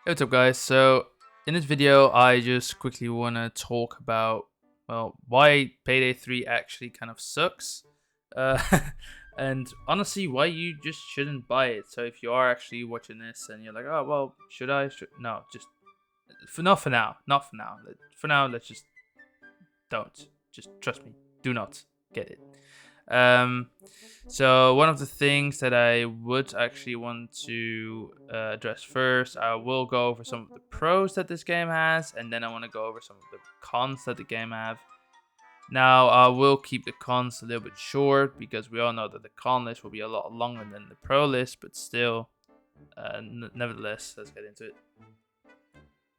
Hey, what's up guys? So in this video I just quickly want to talk about, well, why Payday 3 actually kind of sucks, uh, and honestly why you just shouldn't buy it. So if you are actually watching this and you're like, oh well, should I? No, just not for now, not for now. For now, let's just don't. Just trust me, do not get it. Um, so one of the things that I would actually want to address first, I will go over some of the pros that this game has, and then I want to go over some of the cons that the game have. Now I will keep the cons a little bit short because we all know that the con list will be a lot longer than the pro list, but still, nevertheless, let's get into it.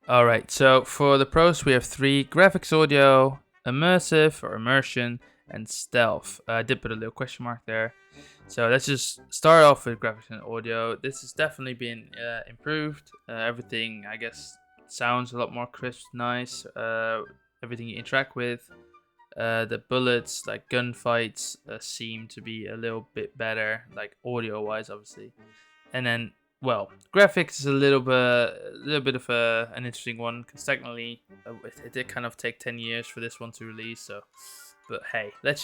All right, so for the pros, we have three: graphics, audio, immersive or immersion, and stealth. I did put a little question mark there. So let's just start off with graphics and audio. This has definitely been improved. Everything, I guess, sounds a lot more crisp, nice. Everything you interact with, the bullets, like gunfights, seem to be a little bit better, like audio-wise, obviously. And then, well, graphics is a little bit of an interesting one because technically it did kind of take 10 years for this one to release. So, but hey, let's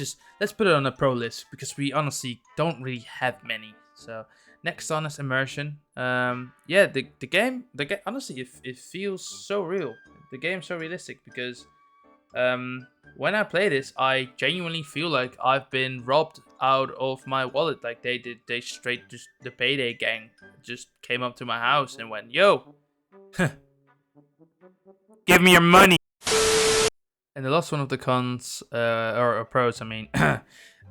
put it on a pro list because we honestly don't really have many. So next on is immersion. Yeah, the game honestly it feels so real. The game's so realistic because when I play this, I genuinely feel like I've been robbed out of my wallet. Like they straight just the Payday gang just came up to my house and went, "Yo, give me your money." And the last one of the cons, or pros, I mean,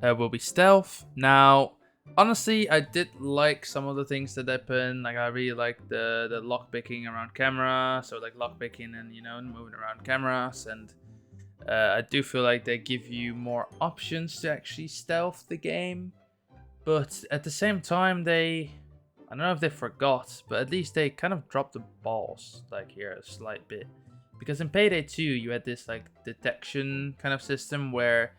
will be stealth. Now, honestly, I did like some of the things that happen. Like I really like the lock picking around camera, so like lock picking and moving around cameras and. I do feel like they give you more options to actually stealth the game, but at the same time, I don't know if they forgot, but at least they kind of dropped the balls, like here a slight bit. Because in Payday 2, you had this like detection kind of system where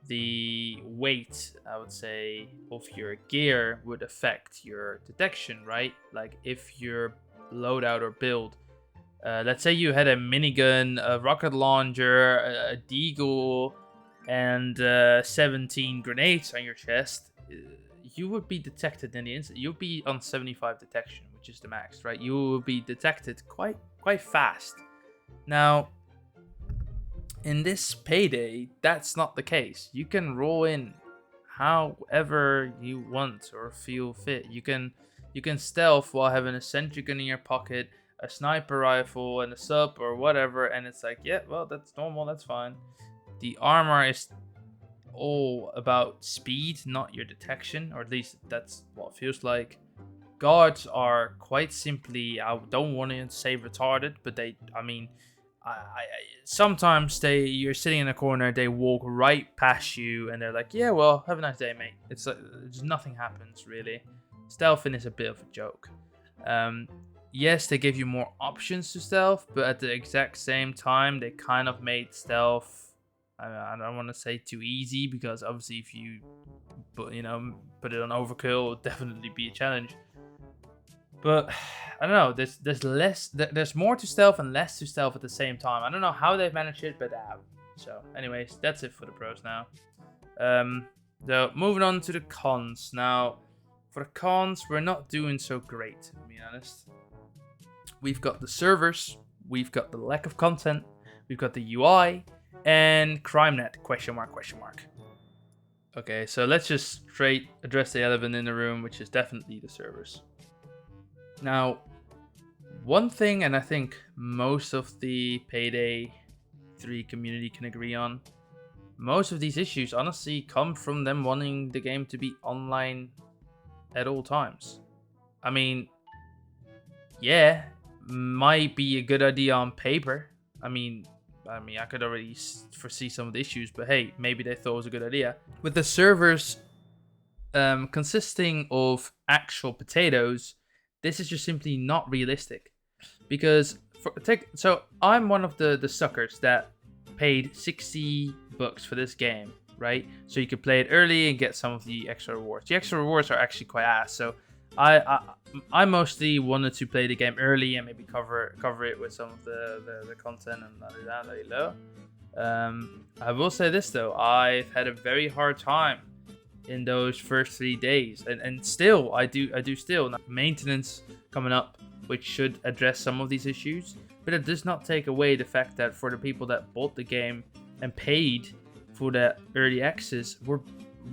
the weight, I would say, of your gear would affect your detection, right? Like if your loadout or build let's say you had a minigun, a rocket launcher, a deagle, and 17 grenades on your chest. You would be detected in the instant. You'd be on 75 detection, which is the max, right? You will be detected quite fast. Now, in this Payday, that's not the case. You can roll in however you want or feel fit. You can stealth while having a sentry gun in your pocket, a sniper rifle, and a sub or whatever, and it's like, yeah, well, that's normal, that's fine. The armor is all about speed, not your detection, or at least that's what it feels like. Guards are quite simply, I don't want to say retarded, but I mean, sometimes you're sitting in a corner, they walk right past you, and they're like, "Yeah, well, have a nice day, mate." It's like just nothing happens really. Stealthing is a bit of a joke. Um, yes, they give you more options to stealth, but at the exact same time, they kind of made stealth. I don't want to say too easy because obviously, if you put it on overkill, it would definitely be a challenge. But I don't know. There's more to stealth and less to stealth at the same time. I don't know how they've managed it, but they have. So, anyways, that's it for the pros now. So moving on to the cons. Now, for the cons, we're not doing so great, to be honest. We've got the servers, we've got the lack of content, we've got the UI, and CrimeNet, question mark, question mark. Okay, so let's just straight address the elephant in the room, which is definitely the servers. Now, one thing, and I think most of the Payday 3 community can agree on, most of these issues honestly come from them wanting the game to be online at all times. I mean, yeah, might be a good idea on paper. I mean, I could already foresee some of the issues, but hey, maybe they thought it was a good idea. With the servers consisting of actual potatoes, this is just simply not realistic. Because so I'm one of the suckers that paid $60 for this game, right? So you could play it early and get some of the extra rewards. The extra rewards are actually quite ass. So I I mostly wanted to play the game early and maybe cover it with some of the content and I will say this though, I've had a very hard time in those first 3 days, and still I do still now, maintenance coming up, which should address some of these issues, but it does not take away the fact that for the people that bought the game and paid for the early access,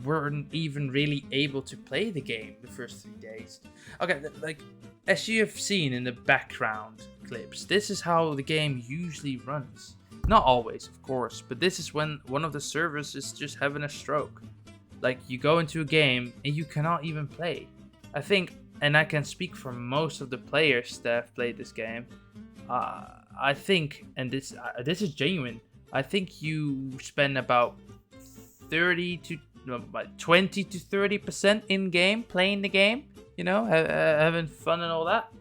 weren't even really able to play the game the first 3 days. Okay, like as you have seen in the background clips, this is how the game usually runs. Not always, of course, but this is when one of the servers is just having a stroke. Like, you go into a game and you cannot even play. I think, and I can speak for most of the players that have played this game, I think, and this is genuine, I think you spend about 20 to 30% in game playing the game, you know, having fun and all that.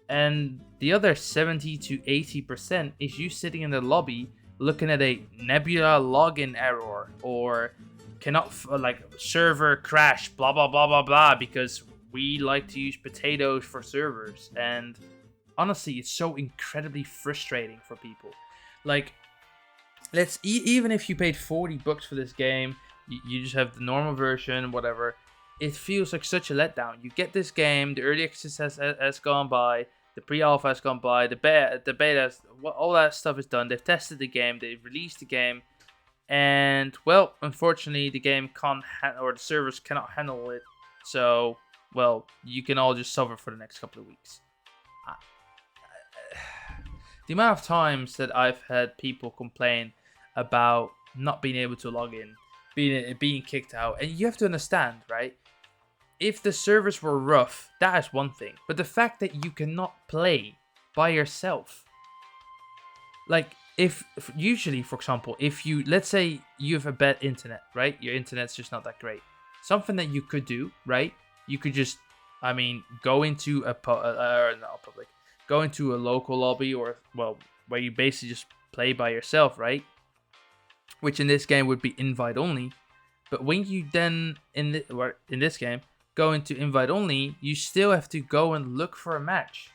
And the other 70 to 80% is you sitting in the lobby looking at a Nebula login error, or cannot like server crash, blah blah blah blah blah, because we like to use potatoes for servers. And honestly, it's so incredibly frustrating for people. Like, even if you paid $40 for this game, you just have the normal version, whatever, it feels like such a letdown. You get this game, the early access has gone by, the pre-alpha has gone by, the beta, all that stuff is done. They've tested the game, they've released the game, and, well, unfortunately, the game can't or the servers cannot handle it. So, well, you can all just suffer for the next couple of weeks. The amount of times that I've had people complain about not being able to log in, being kicked out, and you have to understand, right? If the servers were rough, that is one thing, but the fact that you cannot play by yourself, like, if usually, for example, if you, let's say you have a bad internet, right? Your internet's just not that great. Something that you could do, right? You could just, go into go into a local lobby, or, well, where you basically just play by yourself, right? Which in this game would be invite only. But when you then, in this game, go into invite only, you still have to go and look for a match.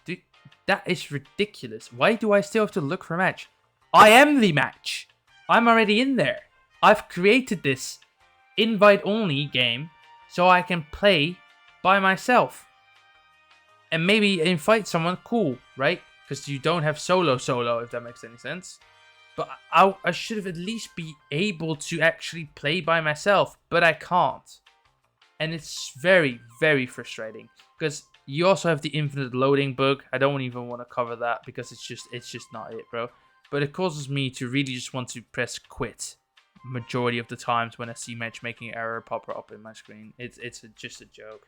Dude, that is ridiculous. Why do I still have to look for a match? I am the match. I'm already in there. I've created this invite only game so I can play by myself. And maybe invite someone, cool, right? Because you don't have solo, if that makes any sense. But I should have at least be able to actually play by myself, but I can't. And it's very, very frustrating, because you also have the infinite loading bug. I don't even want to cover that because it's just not it, bro. But it causes me to really just want to press quit majority of the times when I see matchmaking error pop up in my screen. It's just a joke.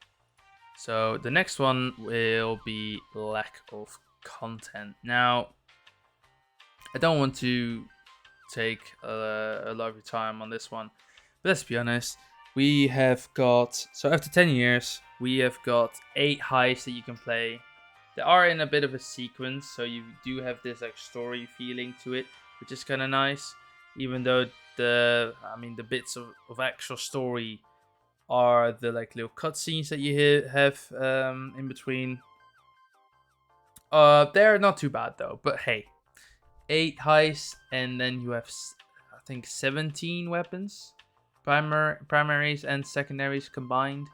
So the next one will be lack of content. Now, I don't want to take a lot of your time on this one, but let's be honest. We have got, so after 10 years, we have got 8 heists that you can play. They are in a bit of a sequence, so you do have this like story feeling to it, which is kind of nice. Even though the bits of actual story are the like little cutscenes that you have in between. They're not too bad though, but hey, 8 heists, and then you have, I think, 17 weapons. Primaries and secondaries combined.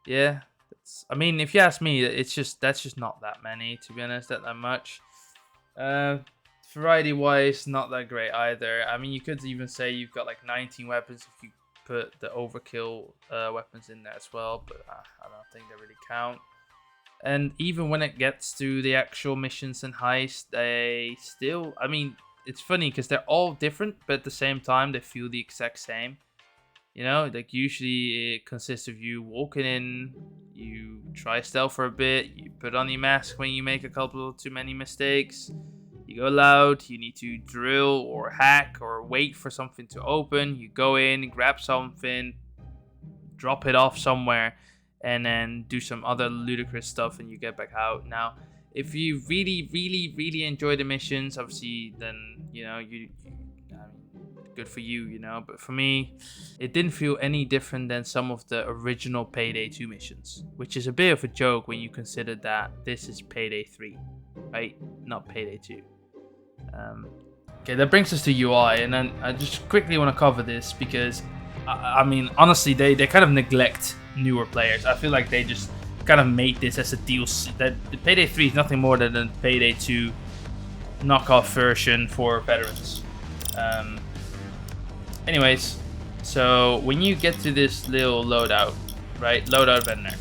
Yeah, if you ask me, that's just not that many, to be honest, that much. Variety wise, not that great either. You could even say you've got like 19 weapons if you put the overkill weapons in there as well, but I don't think they really count. And even when it gets to the actual missions and heists, they still, it's funny because they're all different, but at the same time, they feel the exact same. You know, like usually it consists of you walking in, you try stealth for a bit, you put on your mask when you make a couple too many mistakes, you go loud, you need to drill or hack or wait for something to open, you go in, grab something, drop it off somewhere, and then do some other ludicrous stuff and you get back out. Now, if you really, really, really enjoy the missions, obviously, then, good for you, you know. But for me, it didn't feel any different than some of the original Payday 2 missions, which is a bit of a joke when you consider that this is Payday 3, right? Not Payday 2. Okay, that brings us to UI, and then I just quickly want to cover this because, I mean, honestly, they kind of neglect newer players. I feel like they just kind of made this as a DLC. That the Payday 3 is nothing more than a Payday 2 knockoff version for veterans. Anyways, so when you get to this little loadout, right? Loadout vendor.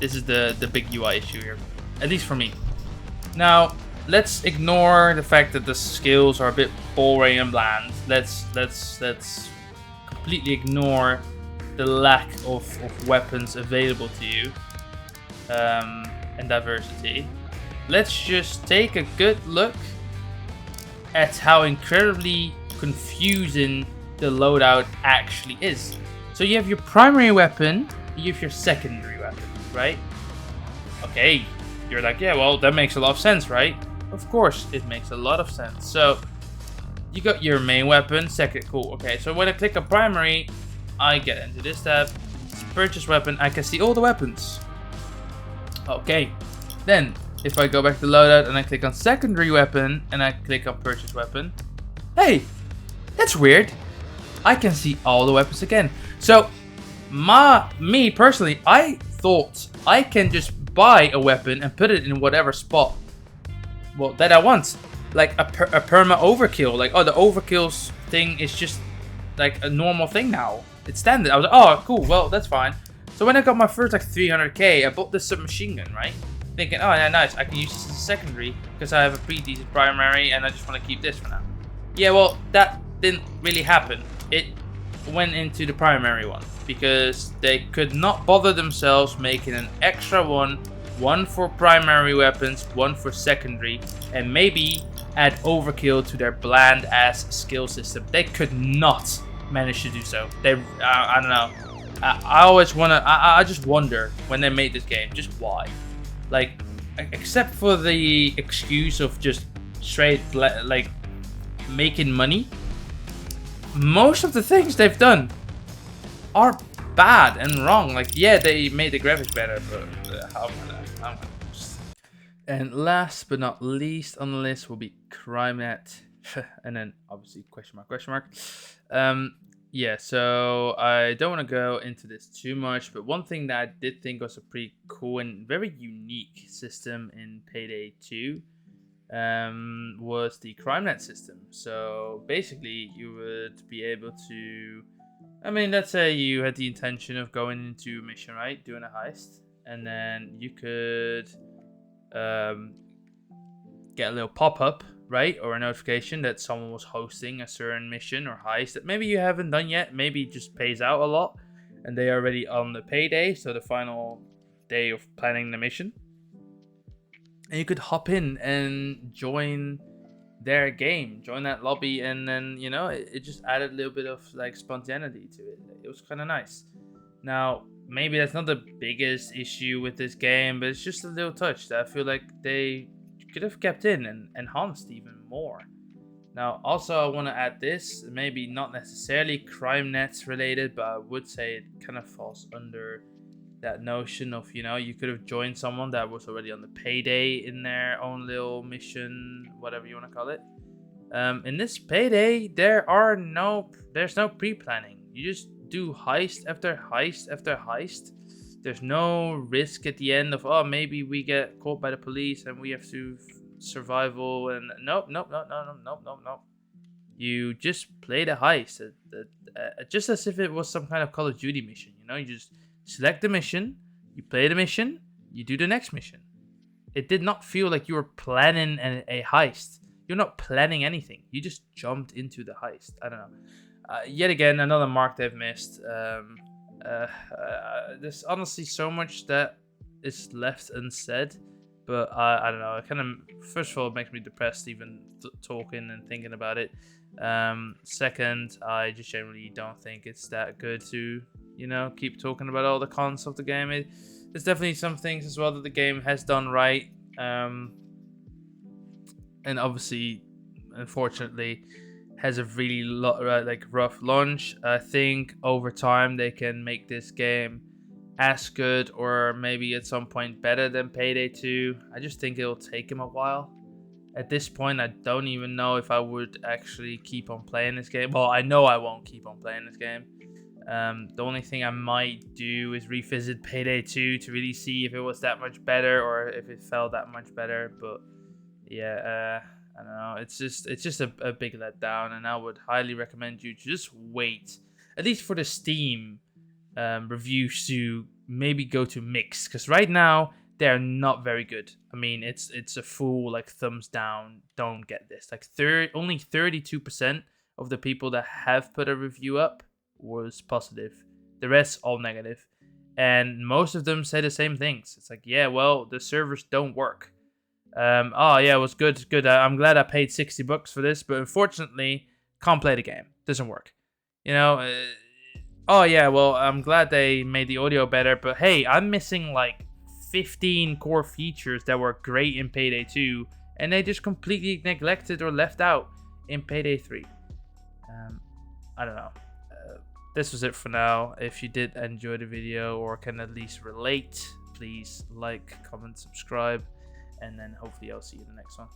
This is the big UI issue here, at least for me. Now, let's ignore the fact that the skills are a bit boring and bland. Let's completely ignore the lack of weapons available to you and diversity. Let's just take a good look at how incredibly confusing the loadout actually is. So you have your primary weapon, you have your secondary weapon, right? Okay, you're like, yeah, well, that makes a lot of sense, right? Of course, it makes a lot of sense. So you got your main weapon, second, cool. Okay, so when I click on primary, I get into this tab, purchase weapon, I can see all the weapons. Okay, then if I go back to loadout and I click on secondary weapon and I click on purchase weapon, hey, that's weird. I can see all the weapons again. So me personally, I thought I can just buy a weapon and put it in whatever spot, well, that I want, like a perma overkill. Like, oh, the overkills thing is just like a normal thing now. It's standard. I was like, oh, cool. Well, that's fine. So when I got my first like 300k, I bought this submachine gun, right? Thinking, oh, yeah, nice. I can use this as a secondary because I have a pretty decent primary, and I just want to keep this for now. Yeah, well, that didn't really happen. It went into the primary one because they could not bother themselves making an extra one for primary weapons, one for secondary, and maybe add overkill to their bland ass skill system. They could not manage to do so. They, I don't know. I always wanna. I just wonder when they made this game, just why. Like, except for the excuse of just straight like making money, most of the things they've done are bad and wrong. Like, yeah, they made the graphics better, but how am I? And last but not least on the list will be CrimeNet, and then obviously question mark. Yeah, so I don't want to go into this too much, but one thing that I did think was a pretty cool and very unique system in Payday 2 was the CrimeNet system. So basically, you would be able to, I mean, let's say you had the intention of going into a mission, right? Doing a heist, and then you could get a little pop-up, right, or a notification that someone was hosting a certain mission or heist that maybe you haven't done yet, maybe it just pays out a lot, and they are already on the payday, so the final day of planning the mission, and you could hop in and join their game, join that lobby, and then, you know, it just added a little bit of like spontaneity to it. It was kind of nice. Now, maybe that's not the biggest issue with this game, but it's just a little touch that I feel like they could have kept in and enhanced even more. Now, also, I want to add this, maybe not necessarily CrimeNet related, but I would say it kind of falls under that notion of, you know, you could have joined someone that was already on the payday in their own little mission, whatever you want to call it. In this payday, there's no pre-planning. You just do heist after heist after heist. There's no risk at the end of, oh, maybe we get caught by the police and we have to survival, and nope. You just play the heist, just as if it was some kind of Call of Duty mission. You know, you just select the mission, you play the mission, you do the next mission. It did not feel like you were planning a heist. You're not planning anything. You just jumped into the heist. I don't know. Yet again, another mark they've missed. There's honestly so much that is left unsaid, but I don't know. It kind of, first of all, it makes me depressed even talking and thinking about it. Second, I just generally don't think it's that good to, you know, keep talking about all the cons of the game. There's definitely some things as well that the game has done right, and obviously, unfortunately, has a really like rough launch. I think over time they can make this game as good or maybe at some point better than Payday 2. I just think it'll take him a while. At this point, I don't even know if I would actually keep on playing this game. Well, I know I won't keep on playing this game. The only thing I might do is revisit Payday 2 to really see if it was that much better or if it felt that much better. But yeah, I don't know. It's just a big letdown, and I would highly recommend you to just wait, at least for the Steam reviews to maybe go to mix, because right now they're not very good. I mean, it's a full like thumbs down. Don't get this. Like only 32% of the people that have put a review up was positive. The rest all negative, and most of them say the same things. It's like, yeah, well, the servers don't work. Oh yeah, it was good. Good. I'm glad I paid $60 for this, but unfortunately, can't play the game. Doesn't work. You know. Oh yeah, well, I'm glad they made the audio better, but hey, I'm missing like 15 core features that were great in Payday 2, and they just completely neglected or left out in Payday 3. I don't know. This was it for now. If you did enjoy the video or can at least relate, please like, comment, subscribe, and then hopefully I'll see you in the next one.